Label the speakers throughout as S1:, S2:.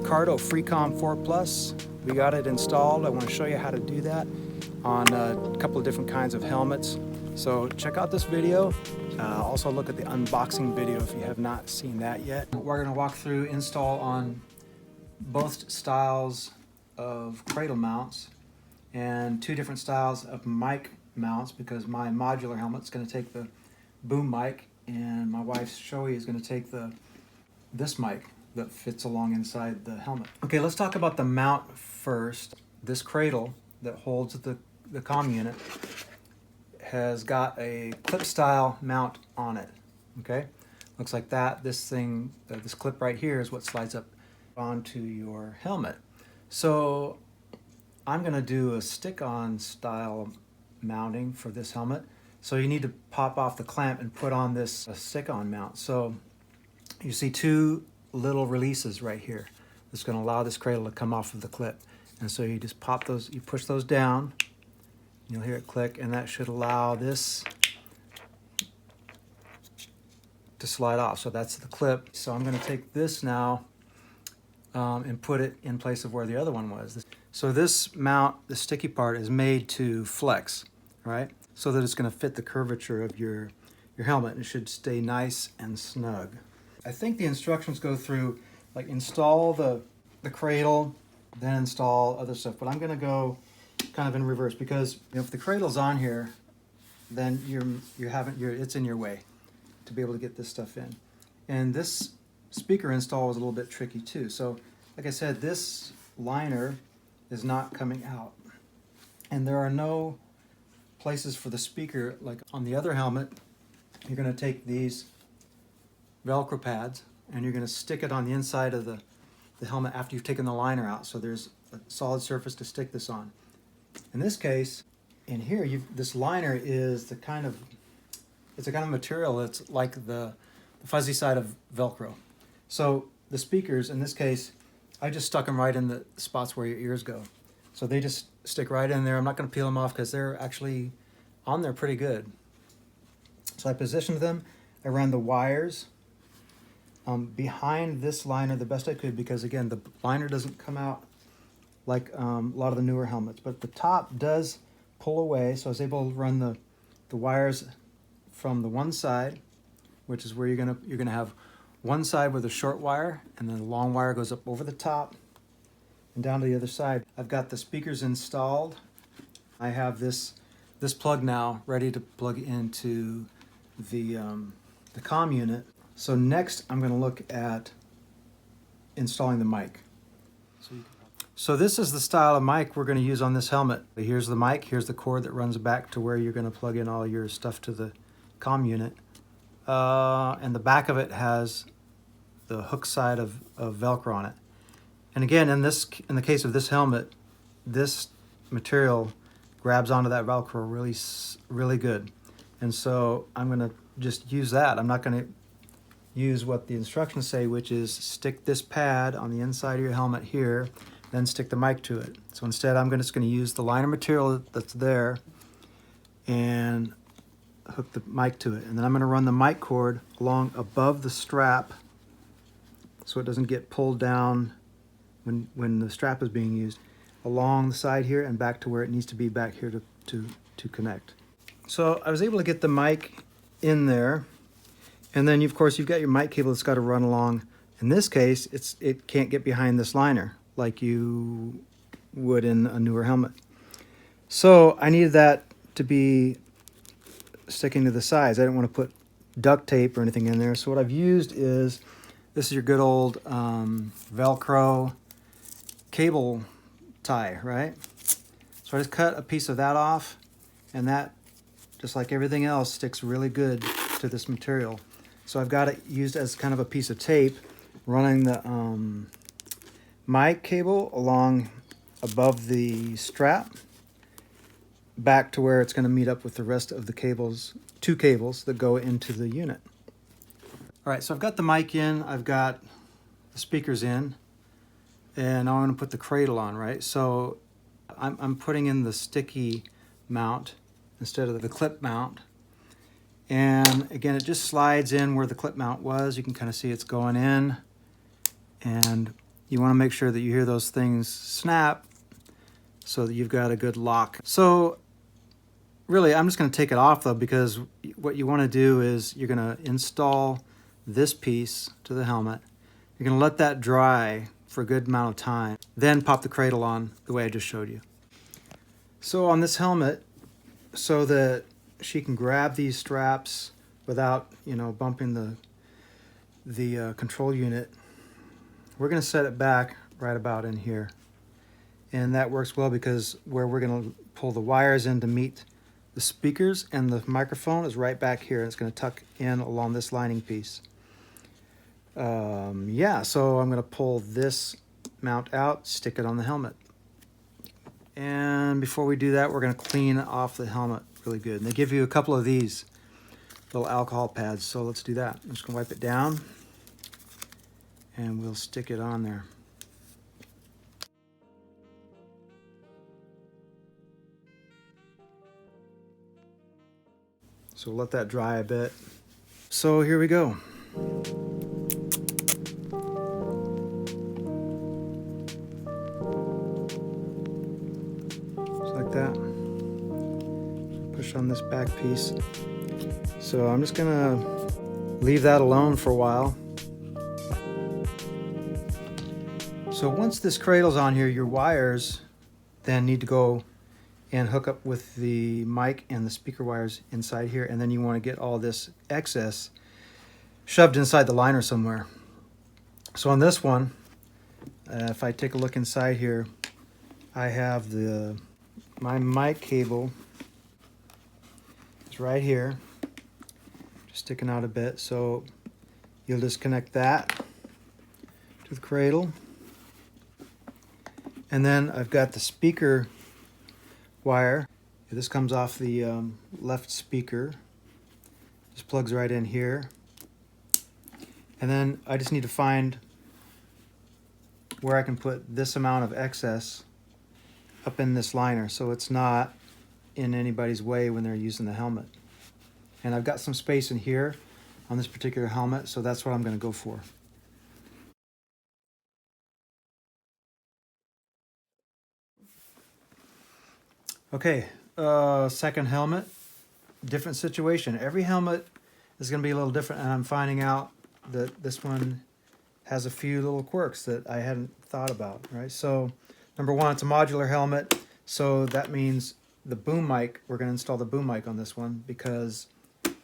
S1: Cardo Freecom 4 Plus. We got it installed. I want to show you how to do that on a couple of different kinds of helmets. So check out this video. Also look at the unboxing video if you have not seen that yet. We're going to walk through install on both styles of cradle mounts and two different styles of mic mounts, because my modular helmet's going to take the boom mic and my wife's Shoei is going to take this mic that fits along inside the helmet. Okay, let's talk about the mount first. This cradle that holds the comm unit has got a clip style mount on it. Okay, looks like that. This thing, this clip right here is what slides up onto your helmet. So I'm going to do a stick-on style mounting for this helmet. So you need to pop off the clamp and put on this stick-on mount. So you see two little releases right here. It's going to allow this cradle to come off of the clip. And so you just pop those, you push those down, you'll hear it click, and that should allow this to slide off. So that's the clip. So I'm going to take this now and put it in place of where the other one was. So this mount, the sticky part, is made to flex, right? So that it's going to fit the curvature of your helmet. It should stay nice and snug. I think the instructions go through, like, install the cradle, then install other stuff. But I'm going to go kind of in reverse, because if the cradle's on here, then it's in your way to be able to get this stuff in. And this speaker install was a little bit tricky too. So, like I said, this liner is not coming out, and there are no places for the speaker. Like on the other helmet, you're going to take these Velcro pads and you're going to stick it on the inside of the helmet after you've taken the liner out, so there's a solid surface to stick this on. In this case, in here, this liner is it's a kind of material that's like the fuzzy side of Velcro. So the speakers, in this case, I just stuck them right in the spots where your ears go. So they just stick right in there. I'm not going to peel them off because they're actually on there pretty good. So I positioned them. I ran the wires behind this liner the best I could, because again, the liner doesn't come out like a lot of the newer helmets, but the top does pull away. So I was able to run the wires from the one side, which is where you're gonna have one side with a short wire, and then the long wire goes up over the top and down to the other side. I've got the speakers installed. I have this plug now ready to plug into the comm unit. So next I'm going to look at installing the mic. So this is the style of mic we're going to use on this helmet. Here's the mic, here's the cord that runs back to where you're going to plug in all your stuff to the comm unit. And the back of it has the hook side of Velcro on it. And again, in the case of this helmet, this material grabs onto that Velcro really good. And so I'm going to just use that. I'm not going to use what the instructions say, which is stick this pad on the inside of your helmet here, then stick the mic to it. So instead, I'm just going to use the liner material that's there and hook the mic to it. And then I'm going to run the mic cord along above the strap so it doesn't get pulled down when the strap is being used, along the side here and back to where it needs to be back here to connect. So I was able to get the mic in there, and then of course you've got your mic cable that's got to run along. In this case, it can't get behind this liner like you would in a newer helmet. So I needed that to be sticking to the sides. I didn't want to put duct tape or anything in there. So what I've used is, this is your good old Velcro cable tie, right? So I just cut a piece of that off, and that, just like everything else, sticks really good to this material. So I've got it used as kind of a piece of tape, running the mic cable along above the strap back to where it's going to meet up with the rest of the cables, two cables that go into the unit. All right, so I've got the mic in, I've got the speakers in, and now I'm going to put the cradle on, right? So I'm putting in the sticky mount instead of the clip mount. And again, it just slides in where the clip mount was. You can kind of see it's going in, and you want to make sure that you hear those things snap so that you've got a good lock. So really, I'm just going to take it off though, because what you want to do is you're going to install this piece to the helmet. You're going to let that dry for a good amount of time, then pop the cradle on the way I just showed you. So on this helmet, so that she can grab these straps without, bumping the control unit, we're going to set it back right about in here. And that works well because where we're going to pull the wires in to meet the speakers and the microphone is right back here. And it's going to tuck in along this lining piece. Yeah, so I'm going to pull this mount out, stick it on the helmet. And before we do that, we're going to clean off the helmet really good. And they give you a couple of these little alcohol pads, so let's do that. I'm just going to wipe it down, and we'll stick it on there. So let that dry a bit. So here we go. Just like that. Push on this back piece. So I'm just gonna leave that alone for a while. So once this cradle's on here, your wires then need to go and hook up with the mic and the speaker wires inside here, and then you want to get all this excess shoved inside the liner somewhere. So on this one, if I take a look inside here, I have my mic cable is right here, just sticking out a bit. So you'll just connect that to the cradle, and then I've got the speaker wire. This comes off the left speaker. Just plugs right in here. And then I just need to find where I can put this amount of excess up in this liner so it's not in anybody's way when they're using the helmet. And I've got some space in here on this particular helmet, so that's what I'm going to go for. Okay, second helmet, different situation. Every helmet is going to be a little different, and I'm finding out that this one has a few little quirks that I hadn't thought about, right? So, number one, it's a modular helmet, so that means the boom mic, we're going to install the boom mic on this one, because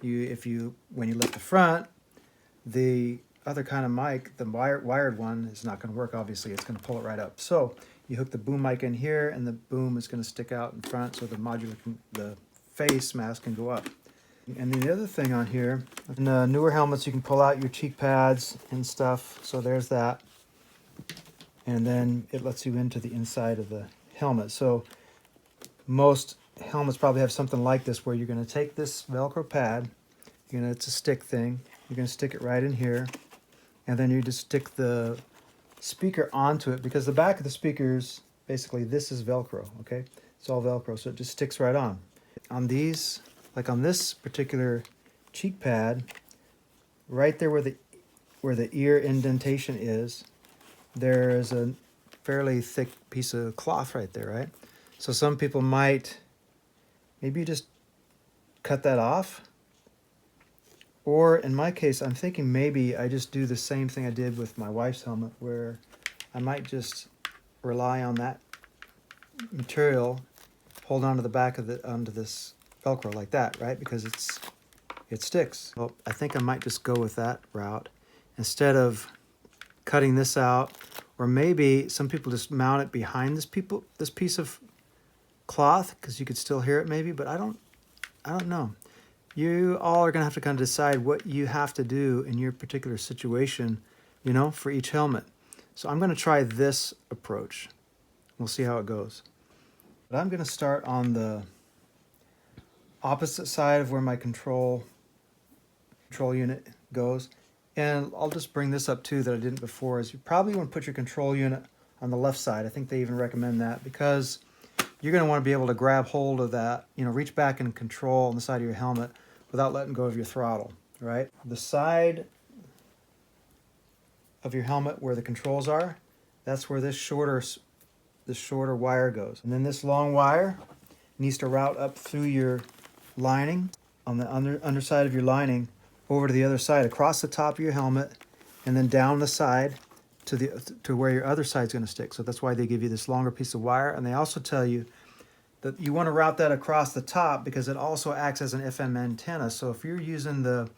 S1: when you lift the front, the other kind of mic, the wired one, is not going to work, obviously. It's going to pull it right up. So you hook the boom mic in here, and the boom is going to stick out in front so the face mask can go up. And the other thing on here, in the newer helmets, you can pull out your cheek pads and stuff. So there's that. And then it lets you into the inside of the helmet. So most helmets probably have something like this, where you're going to take this Velcro pad, it's a stick thing, you're going to stick it right in here, and then you just stick the speaker onto it, because the back of the speakers, basically this is Velcro, okay? It's all Velcro, so it just sticks right on. On these, like on this particular cheek pad, right there where the ear indentation is, there is a fairly thick piece of cloth right there, right? So some people might, maybe you just cut that off. Or in my case, I'm thinking maybe I just do the same thing I did with my wife's helmet, where I might just rely on that material, hold onto the back of onto this Velcro like that, right? Because it sticks. Well, I think I might just go with that route instead of cutting this out. Or maybe some people just mount it behind this piece of cloth, because you could still hear it maybe, but I don't know. You all are going to have to kind of decide what you have to do in your particular situation, for each helmet. So I'm going to try this approach. We'll see how it goes. But I'm going to start on the opposite side of where my control unit goes. And I'll just bring this up too that I didn't before, is you probably want to put your control unit on the left side. I think they even recommend that, because you're going to want to be able to grab hold of that, reach back and control on the side of your helmet without letting go of your throttle, right? The side of your helmet where the controls are, that's where this shorter wire goes. And then this long wire needs to route up through your lining, on the underside of your lining, over to the other side, across the top of your helmet, and then down the side to where your other side's going to stick. So that's why they give you this longer piece of wire. And they also tell you that you want to route that across the top because it also acts as an FM antenna. So if you're using the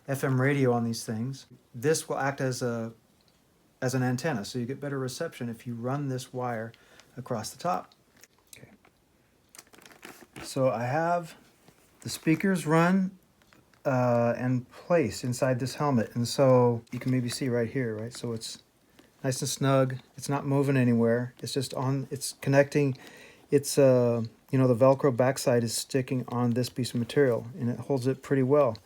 S1: FM radio on these things, this will act as an antenna. So you get better reception if you run this wire across the top. Okay. So I have the speakers run and placed inside this helmet. And so you can maybe see right here, right? So it's nice and snug. It's not moving anywhere. It's just on, it's connecting. It's, you know, the Velcro backside is sticking on this piece of material and it holds it pretty well.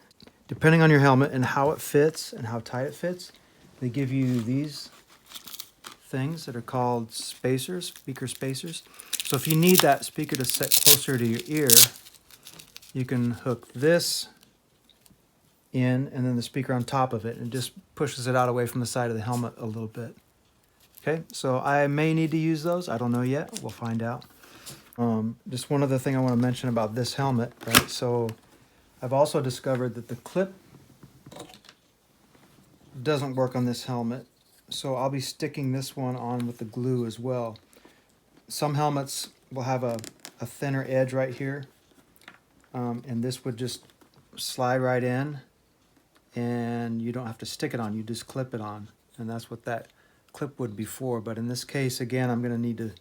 S1: Depending on your helmet and how it fits and how tight it fits, they give you these things that are called spacers, speaker spacers. So if you need that speaker to sit closer to your ear, you can hook this in and then the speaker on top of it, and it just pushes it out away from the side of the helmet a little bit. Okay, so I may need to use those. I don't know yet. We'll find out. Just one other thing I want to mention about this helmet, right? So I've also discovered that the clip doesn't work on this helmet. So I'll be sticking this one on with the glue as well. Some helmets will have a thinner edge right here. And this would just slide right in and you don't have to stick it on, you just clip it on. And that's what that clip would be for. But in this case, again, I'm going to need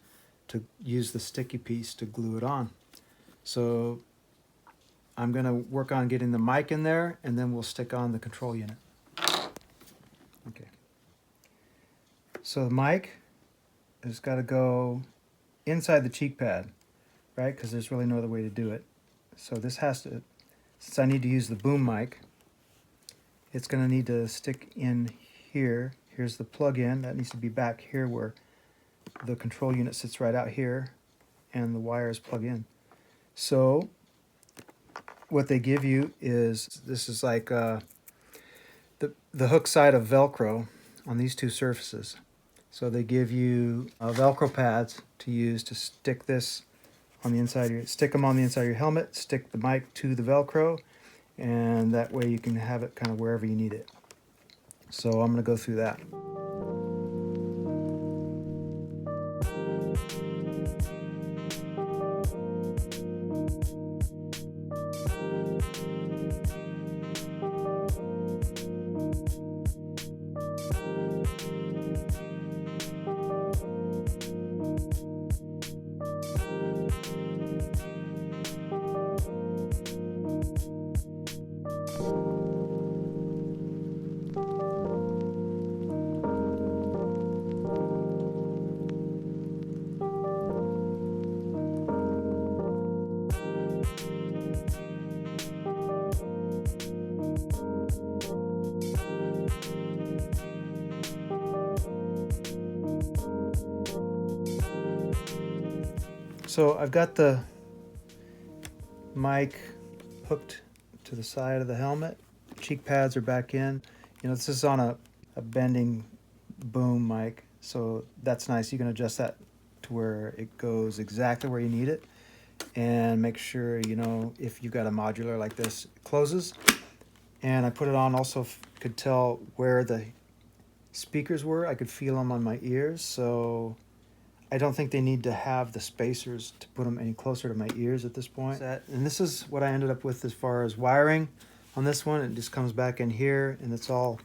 S1: to use the sticky piece to glue it on. So I'm going to work on getting the mic in there and then we'll stick on the control unit. Okay. So the mic has got to go inside the cheek pad, right? Because there's really no other way to do it. So this has to, since I need to use the boom mic, it's going to need to stick in here. Here's the plug-in. That needs to be back here where the control unit sits right out here and the wires plug in. So what they give you is, this is like the hook side of Velcro on these two surfaces. So they give you Velcro pads to use to stick this on the inside of your, stick them on the inside of your helmet, stick the mic to the Velcro, and that way you can have it kind of wherever you need it. So I'm going to go through that. So I've got the mic hooked to the side of the helmet. Cheek pads are back in. You know, this is on a bending boom mic, so that's nice. You can adjust that to where it goes exactly where you need it. And make sure, you know, if you've got a modular like this, it closes. And I put it on, also could tell where the speakers were. I could feel them on my ears, so I don't think they need to have the spacers to put them any closer to my ears at this point. And this is what I ended up with as far as wiring on this one. It just comes back in here and it's all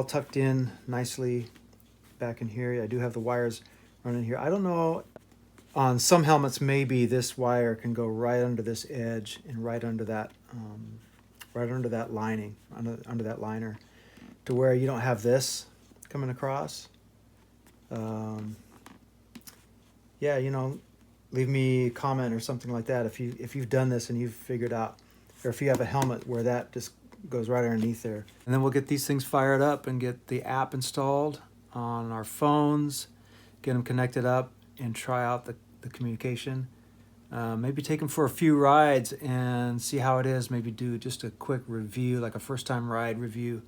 S1: tucked in nicely back in here. I do have the wires running here. I don't know, on some helmets maybe this wire can go right under this edge and right under that lining, under that liner, to where you don't have this coming across. Yeah, you know, leave me a comment or something like that if you've done this and you've figured out, or if you have a helmet where that just goes right underneath there. And then we'll get these things fired up and get the app installed on our phones, get them connected up and try out the communication. Maybe take them for a few rides and see how it is. Maybe do just a quick review, like a first time ride review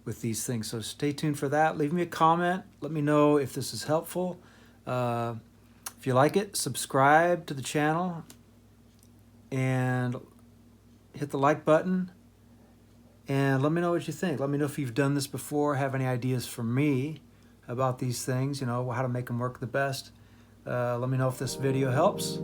S1: with these things. So stay tuned for that. Leave me a comment. Let me know if this is helpful. If you like it, subscribe to the channel and hit the like button. And let me know what you think. Let me know if you've done this before, have any ideas for me about these things, you know, how to make them work the best. Let me know if this video helps.